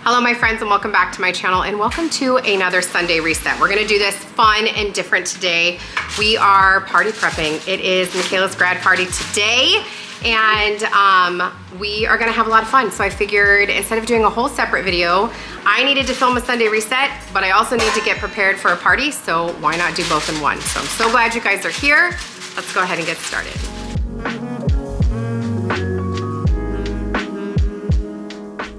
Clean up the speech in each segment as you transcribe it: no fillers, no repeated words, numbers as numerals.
Hello my friends and welcome back to my channel and welcome to another Sunday reset. We're gonna do this fun and different today. We are party prepping. It is Michaela's grad party today and we are gonna have a lot of fun. So I figured instead of doing a whole separate video, I needed to film a Sunday reset, but I also need to get prepared for a party, so why not do both in one? So I'm so glad you guys are here. Let's go ahead and get started.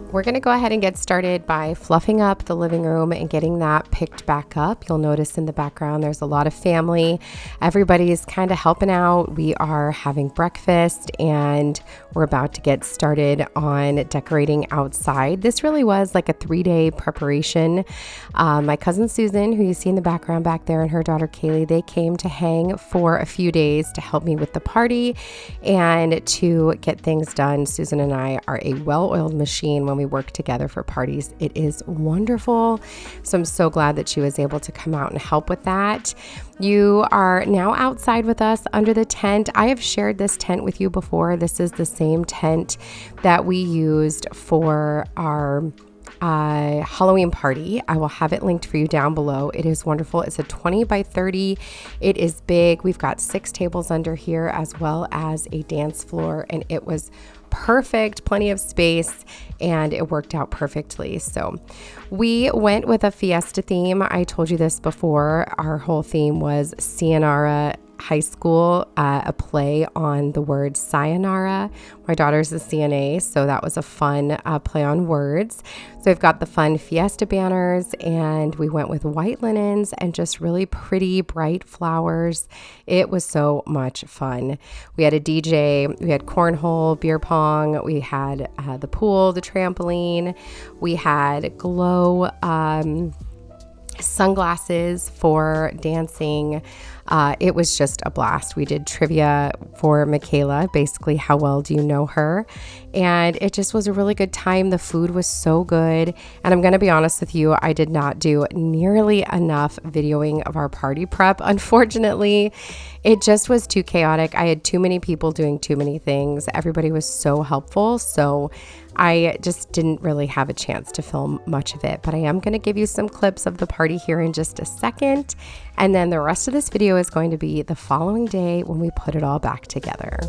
We're gonna go ahead and get started by fluffing up the living room and getting that picked back up. You'll notice in the background there's a lot of family. Everybody's kind of helping out. We are having breakfast and we're about to get started on decorating outside. This really was like a 3-day preparation. My cousin Susan, who you see in the background back there, and her daughter Kaylee, they came to hang for a few days to help me with the party and to get things done. Susan and I are a well-oiled machine when we work together for parties. It is wonderful. So I'm so glad that she was able to come out and help with that. You are now outside with us under the tent. I have shared this tent with you before. This is the same tent that we used for our Halloween party. I will have it linked for you down below. It is wonderful. It's a 20 by 30. It is big. We've got 6 tables under here as well as a dance floor, and it was perfect, plenty of space, and it worked out perfectly. So we went with a fiesta theme. I told you this before. Our whole theme was Sayonara High School, a play on the word sayonara. My daughter's a CNA, so that was a fun play on words. So we've got the fun fiesta banners, and we went with white linens and just really pretty bright flowers. It was so much fun. We had a DJ, we had cornhole, beer pong, we had the pool, the trampoline, we had glow sunglasses for dancing. It was just a blast. We did trivia for Michaela, basically how well do you know her? And it just was a really good time. The food was so good. And I'm going to be honest with you, I did not do nearly enough videoing of our party prep. Unfortunately, it just was too chaotic. I had too many people doing too many things. Everybody was so helpful. So I just didn't really have a chance to film much of it, but I am going to give you some clips of the party here in just a second. And then the rest of this video is going to be the following day when we put it all back together.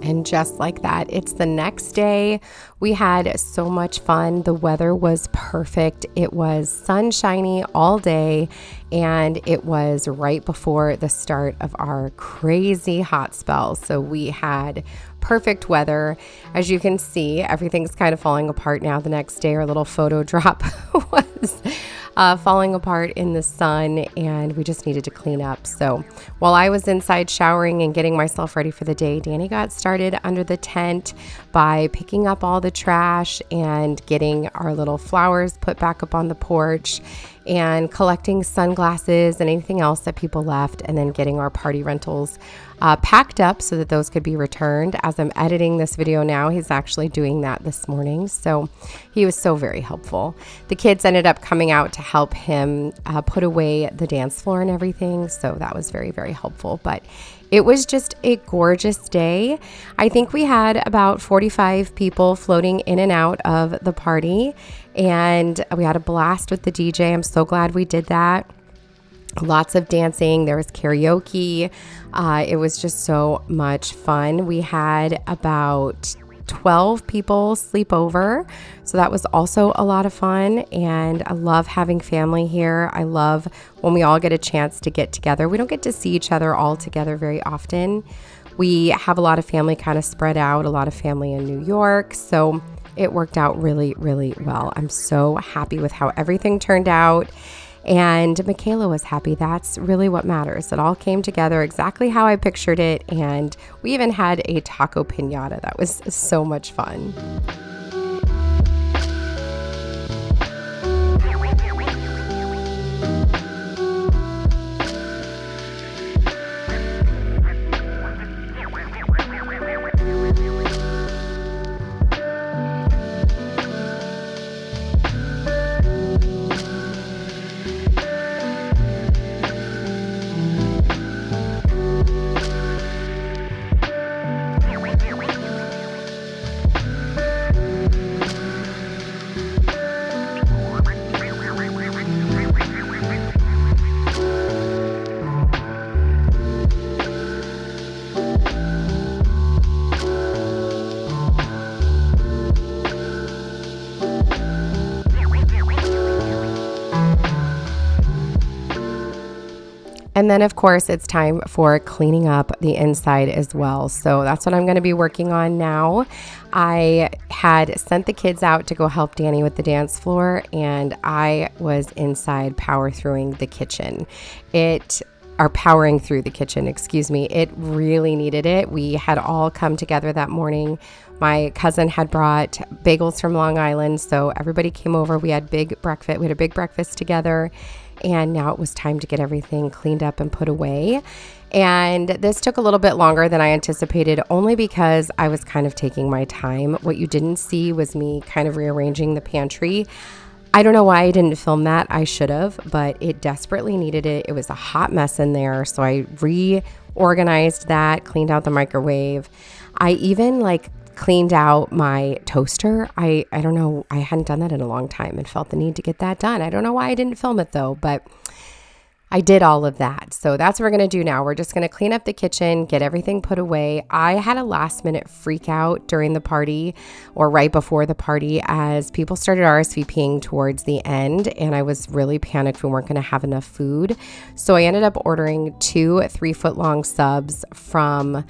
And just like that, it's the next day. We had so much fun. The weather was perfect. It was sunshiny all day, and it was right before the start of our crazy hot spell. So we had perfect weather. As you can see, everything's kind of falling apart now. The next day, our little photo drop was falling apart in the sun, and we just needed to clean up. So while I was inside showering and getting myself ready for the day, Danny got started under the tent by picking up all the trash and getting our little flowers put back up on the porch and collecting sunglasses and anything else that people left, and then getting our party rentals packed up so that those could be returned. As I'm editing this video now, he's actually doing that this morning. So he was so very helpful. The kids ended up coming out to help him put away the dance floor and everything. So that was very, very helpful. But it was just a gorgeous day. I think we had about 45 people floating in and out of the party, and we had a blast with the DJ. I'm so glad we did that. Lots of dancing. There was karaoke. It was just so much fun. We had about 12 people sleep over, so that was also a lot of fun. And I love having family here. I love when we all get a chance to get together. We don't get to see each other all together very often. We have a lot of family kind of spread out, a lot of family in New York, so it worked out really, really well. I'm so happy with how everything turned out. And Michaela was happy. That's really what matters. It all came together exactly how I pictured it. And we even had a taco piñata. That was so much fun. And then, of course, it's time for cleaning up the inside as well. So that's what I'm going to be working on now. I had sent the kids out to go help Danny with the dance floor, and I was inside powering through the kitchen. It really needed it. We had all come together that morning. My cousin had brought bagels from Long Island, so everybody came over. We had a big breakfast together. And now it was time to get everything cleaned up and put away. And this took a little bit longer than I anticipated, only because I was kind of taking my time. What you didn't see was me kind of rearranging the pantry. I don't know why I didn't film that. I should have, but it desperately needed it. It was a hot mess in there. So I reorganized that, cleaned out the microwave. I even cleaned out my toaster. I don't know. I hadn't done that in a long time and felt the need to get that done. I don't know why I didn't film it though, but I did all of that. So that's what we're going to do now. We're just going to clean up the kitchen, get everything put away. I had a last minute freak out during the party, or right before the party, as people started RSVPing towards the end, and I was really panicked we weren't going to have enough food. So I ended up ordering 2 3-foot-long subs from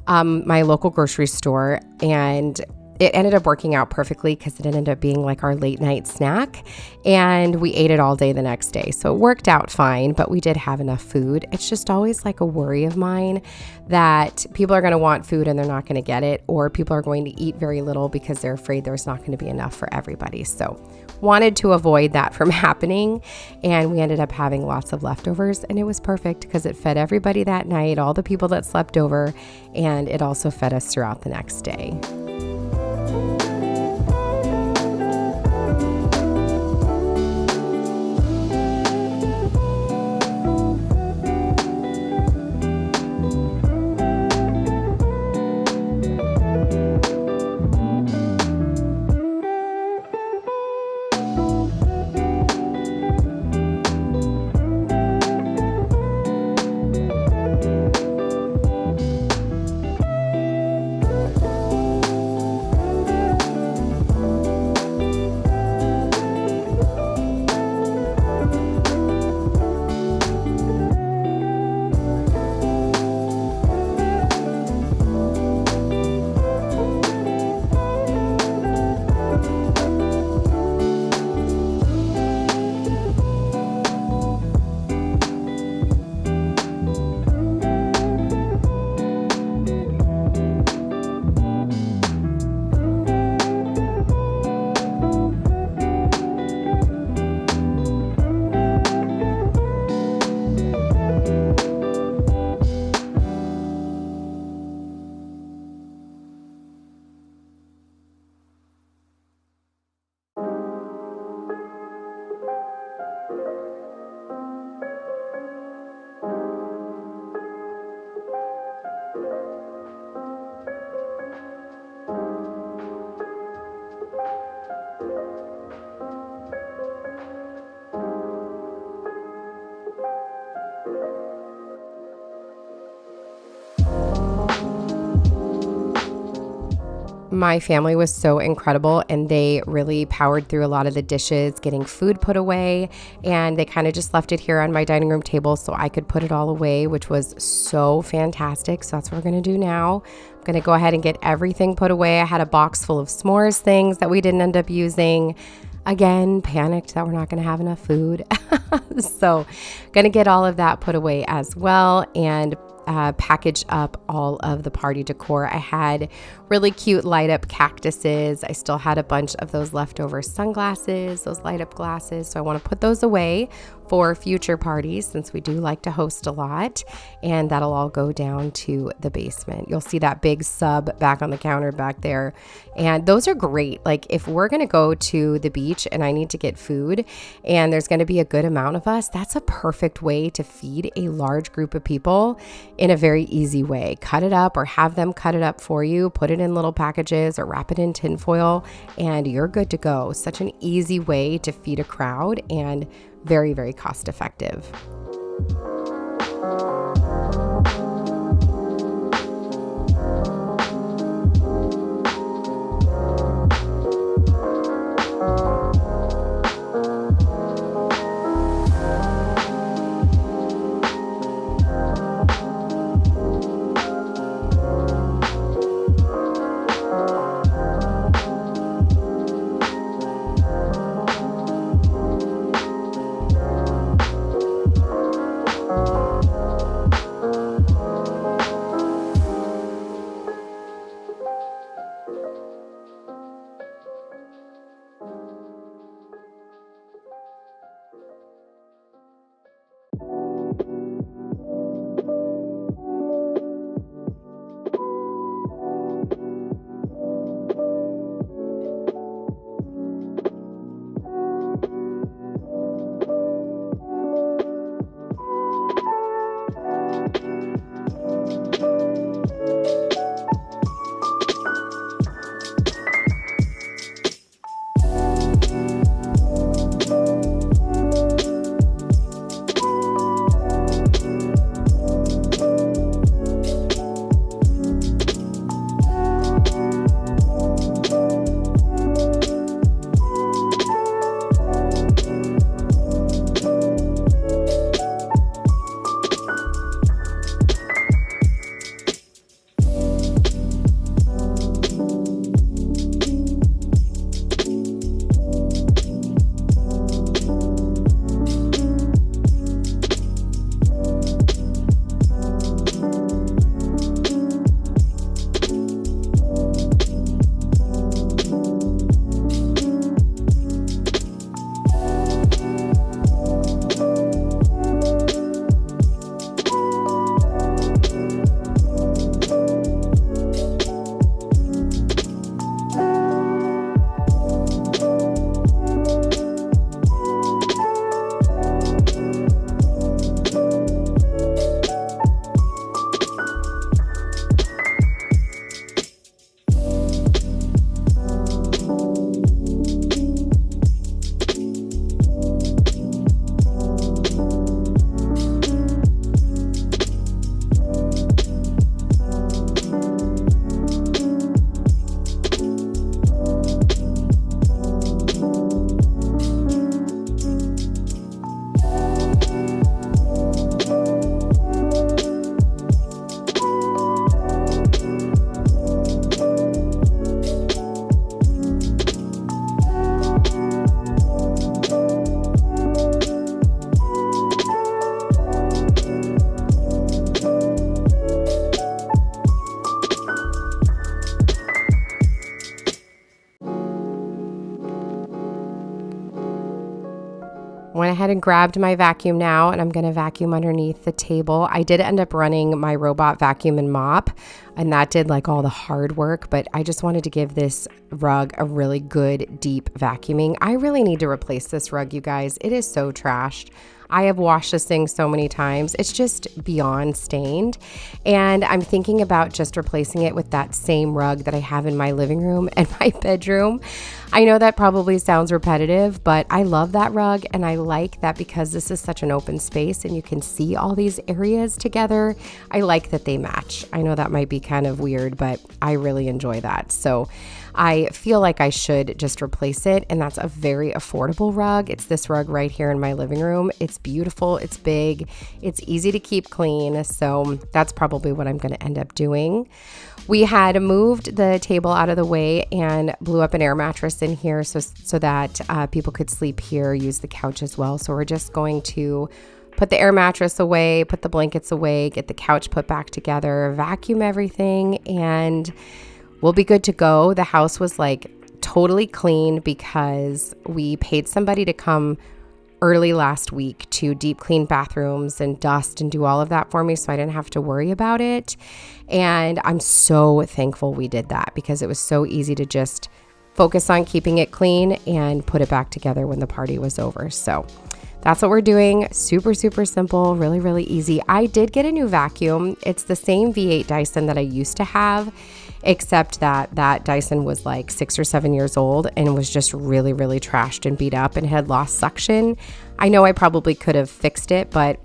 my local grocery store, and it ended up working out perfectly because it ended up being our late night snack, and we ate it all day the next day. So it worked out fine, but we did have enough food. It's just always a worry of mine that people are going to want food and they're not going to get it, or people are going to eat very little because they're afraid there's not going to be enough for everybody. So wanted to avoid that from happening, and we ended up having lots of leftovers, and it was perfect because it fed everybody that night, all the people that slept over, and it also fed us throughout the next day. My family was so incredible, and they really powered through a lot of the dishes, getting food put away, and they kind of just left it here on my dining room table so I could put it all away, which was so fantastic. So that's what we're going to do now. I'm going to go ahead and get everything put away. I had a box full of s'mores things that we didn't end up using. Again, panicked that we're not going to have enough food. So going to get all of that put away as well, and packaged up all of the party decor. I had really cute light up cactuses. I still had a bunch of those leftover sunglasses, those light up glasses. So I want to put those away for future parties since we do like to host a lot, and that'll all go down to the basement. You'll see that big sub back on the counter back there, and those are great. Like if we're going to go to the beach and I need to get food and there's going to be a good amount of us, that's a perfect way to feed a large group of people in a very easy way. Cut it up or have them cut it up for you, put it in little packages or wrap it in tin foil, and you're good to go. Such an easy way to feed a crowd and very, very cost effective. Went ahead and grabbed my vacuum now, and I'm going to vacuum underneath the table. I did end up running my robot vacuum and mop, and that did like all the hard work, but I just wanted to give this rug a really good deep vacuuming. I really need to replace this rug, you guys. It is so trashed. I have washed this thing so many times. It's just beyond stained. And I'm thinking about just replacing it with that same rug that I have in my living room and my bedroom. I know that probably sounds repetitive, but I love that rug, and I like that because this is such an open space and you can see all these areas together. I like that they match. I know that might be kind of weird, but I really enjoy that. So I feel like I should just replace it, and that's a very affordable rug. It's this rug right here in my living room. It's beautiful, it's big, it's easy to keep clean, so that's probably what I'm going to end up doing. We had moved the table out of the way and blew up an air mattress in here so that people could sleep here, use the couch as well. So we're just going to put the air mattress away, put the blankets away, get the couch put back together, vacuum everything, and we'll be good to go. The house was like totally clean because we paid somebody to come early last week to deep clean bathrooms and dust and do all of that for me, so I didn't have to worry about it. And I'm so thankful we did that because it was so easy to just focus on keeping it clean and put it back together when the party was over. So that's what we're doing. Super, super simple, really, really easy. I did get a new vacuum. It's the same V8 Dyson that I used to have, except that Dyson was like 6 or 7 years old and was just really, really trashed and beat up and had lost suction. I know I probably could have fixed it, but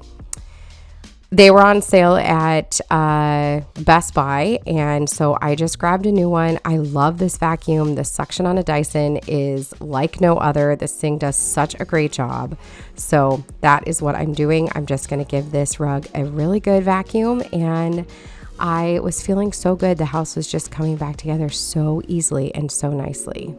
they were on sale at Best Buy, and so I just grabbed a new one. I love this vacuum. The suction on a Dyson is like no other. This thing does such a great job. So that is what I'm doing. I'm just going to give this rug a really good vacuum, and I was feeling so good. The house was just coming back together so easily and so nicely.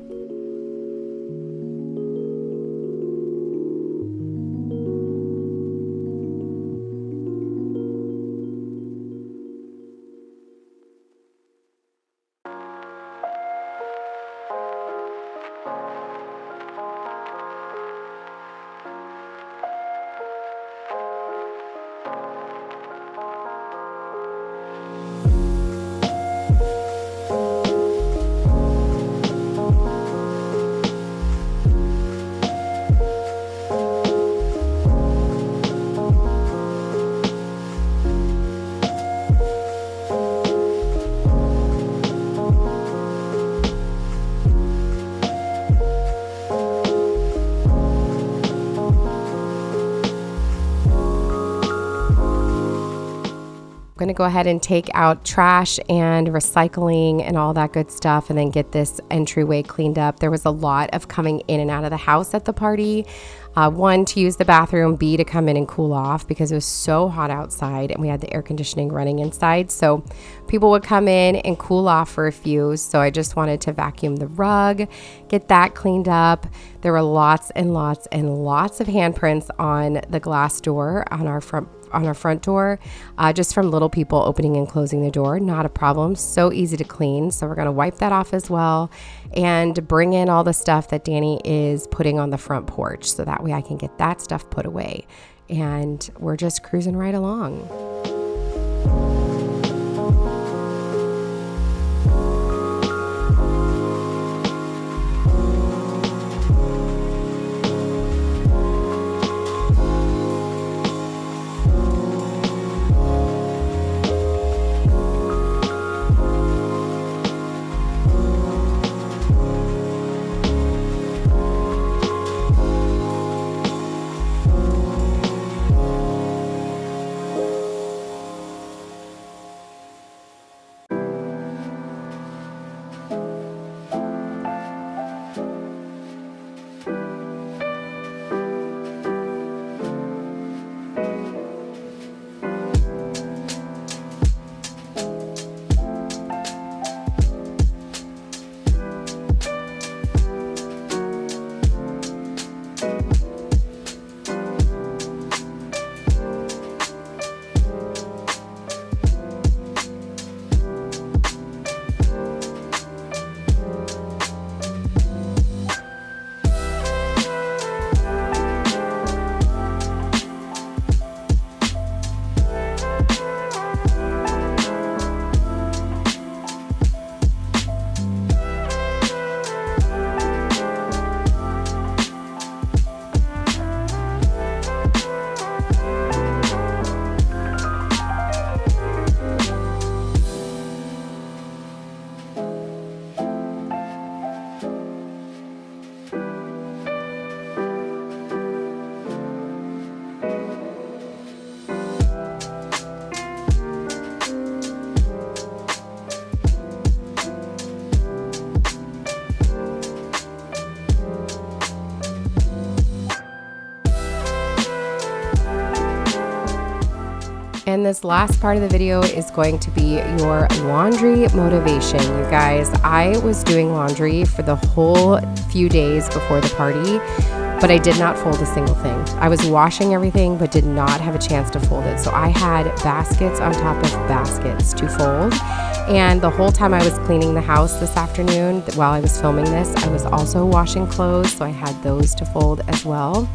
I'm going to go ahead and take out trash and recycling and all that good stuff and then get this entryway cleaned up. There was a lot of coming in and out of the house at the party. One, to use the bathroom, B, to come in and cool off because it was so hot outside and we had the air conditioning running inside. So people would come in and cool off for a few. So I just wanted to vacuum the rug, get that cleaned up. There were lots and lots and lots of handprints on the glass door on our front door, just from little people opening and closing the door. Not a problem. So easy to clean. So we're going to wipe that off as well and bring in all the stuff that Danny is putting on the front porch so that way I can get that stuff put away. And we're just cruising right along. and this last part of the video is going to be your laundry motivation. You guys, I was doing laundry for the whole few days before the party, but I did not fold a single thing. I was washing everything, but did not have a chance to fold it. So I had baskets on top of baskets to fold. And the whole time I was cleaning the house this afternoon, while I was filming this, I was also washing clothes. So I had those to fold as well.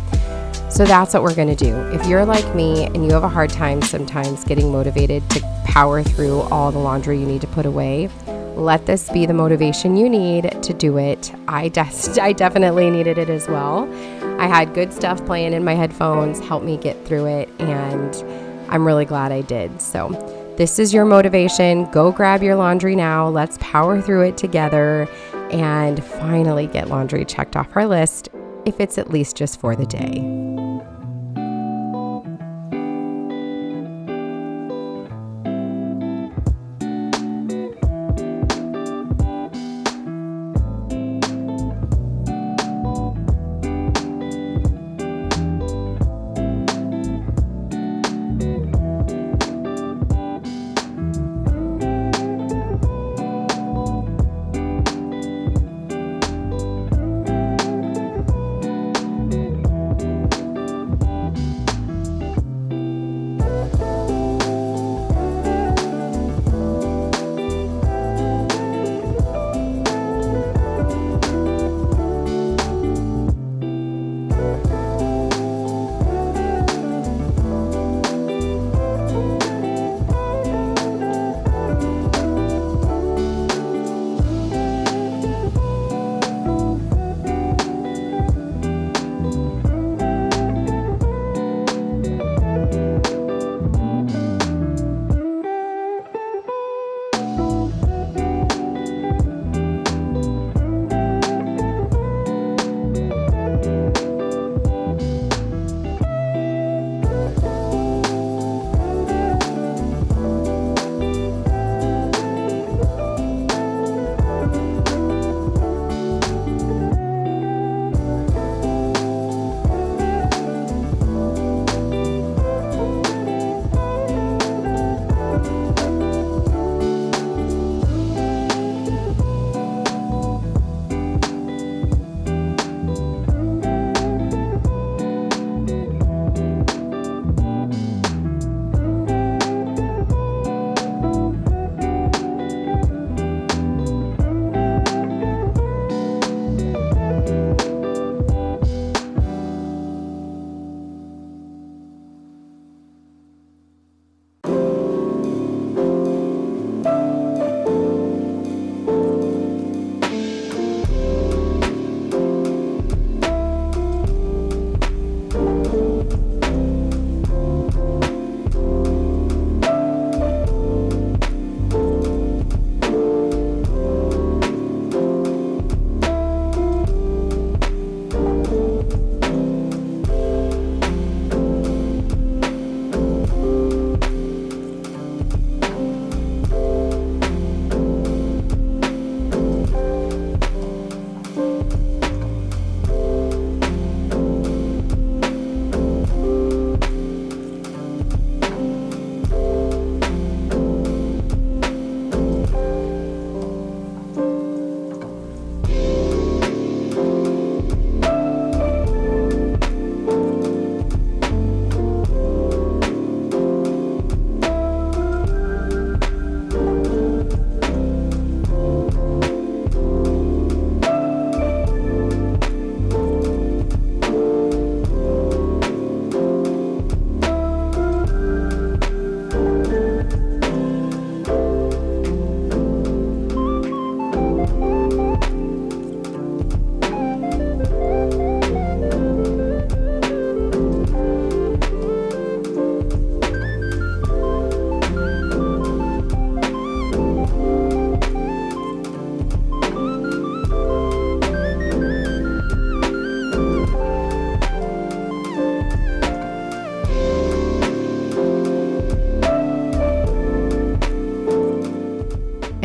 So that's what we're gonna do. If you're like me and you have a hard time sometimes getting motivated to power through all the laundry you need to put away, let this be the motivation you need to do it. I definitely needed it as well. I had good stuff playing in my headphones, helped me get through it, and I'm really glad I did. So this is your motivation. Go grab your laundry now. Let's power through it together and finally get laundry checked off our list, if it's at least just for the day.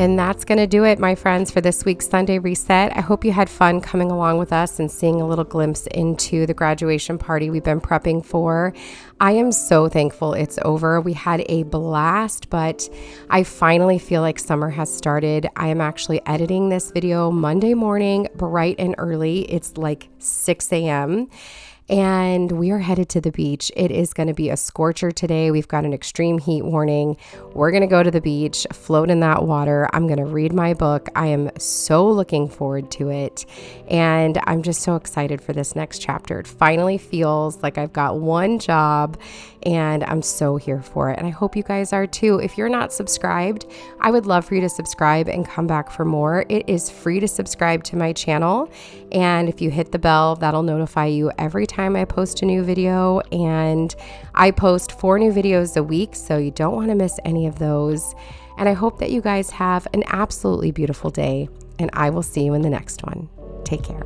And that's going to do it, my friends, for this week's Sunday Reset. I hope you had fun coming along with us and seeing a little glimpse into the graduation party we've been prepping for. I am so thankful it's over. We had a blast, but I finally feel like summer has started. I am actually editing this video Monday morning, bright and early. It's like 6 a.m. and we are headed to the beach. It is going to be a scorcher today. We've got an extreme heat warning. We're going to go to the beach, float in that water. I'm going to read my book. I am so looking forward to it. And I'm just so excited for this next chapter. It finally feels like I've got one job and I'm so here for it. And I hope you guys are too. If you're not subscribed, I would love for you to subscribe and come back for more. It is free to subscribe to my channel. And if you hit the bell, that'll notify you every time I post a new video. And I post 4 new videos a week, so you don't want to miss any of those. And I hope that you guys have an absolutely beautiful day, and I will see you in the next one. Take care.